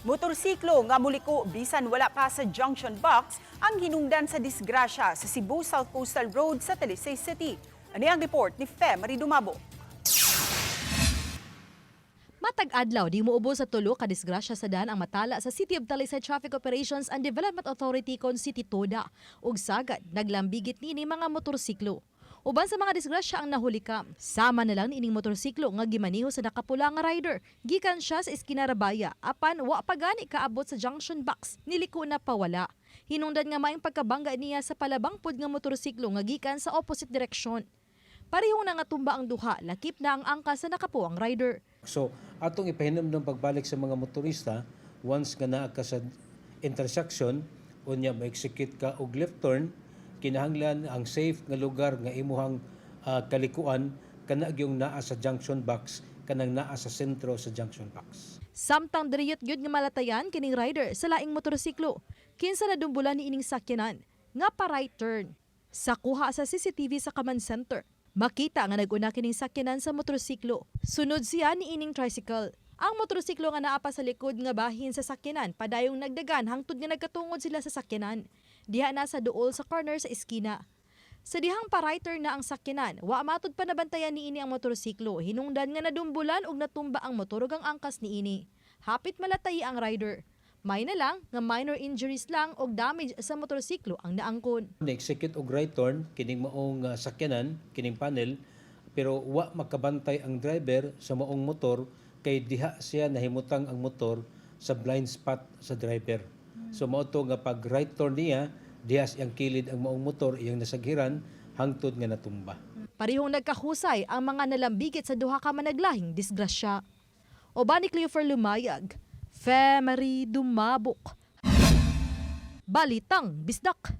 Motorsiklo nga muliko bisan wala pa sa junction box ang hinungdan sa disgrasya sa Cebu South Coastal Road sa Talisay City. Ani ang report ni Fe Maridumabo. Matag adlaw di muubo sa tulo ka disgrasya sa daan ang matala sa City of Talisay Traffic Operations and Development Authority kon City Toda ug sagad naglambigit nini mga motorsiklo. Uban sa mga disgrasya ang nahulikam, sama na lang niining motorsiklo nga gimaniho sa nakapula nga rider. Gikan siya sa Esquina Rabaya, apan wa pa gani kaabot sa junction box, niliko na pawala. Hinungdan nga maayong pagkabangga niya sa palabang pod nga motorsiklo nga gikan sa opposite direksyon. Parehong na nga tumba ang duha, lakip na ang angkas sa nakapuang rider. So, atong ipahinom ng pagbalik sa mga motorista, once nga naa ka sa intersection, unya ma-execute ka og left turn, kinahanglan ang safe nga lugar nga imuhang kalikuan kana gyung naa sa junction box kanang naa sa sentro sa junction box. Samtang diriyot gyud nga malatayan kining rider sa laing motorsiklo, kinsa na dumbulan ni ining sakyanan nga pa right turn. Sa kuha sa CCTV sa Command Center, makita nga nag-una kining sakyanan sa motorsiklo. Sunod siya ni ining tricycle. Ang motorsiklo nga naa pa sa likod nga bahin sa sakyanan padayong nagdagan hangtod nga nagkatungod sila sa sakyanan. Diha na sa duol sa corner sa eskina. Sa dihang pa-righter na ang sakyanan, wa matod pa nabantayan ni ini ang motorsiklo. Hinungdan nga nadumbulan og natumba ang motor ug ang angkas ni ini. Hapit malatay ang rider. May na lang nga minor injuries lang og damage sa motorsiklo ang naangkon. Na-execute og right turn kining maong sakyanan, kining panel, pero wa makabantay ang driver sa maong motor kay diha siya nahimutang ang motor sa blind spot sa driver. So mao to nga pag right turn niya, diha siyang kilid ang maong motor iyang nasaghiran hangtod nga natumba. Parehong nagkahusay ang mga nalambigit sa duha ka managlahing disgrasya. Oban ni Cleofer Lumayag, Fe Maridumabo. Balitang Bisdak.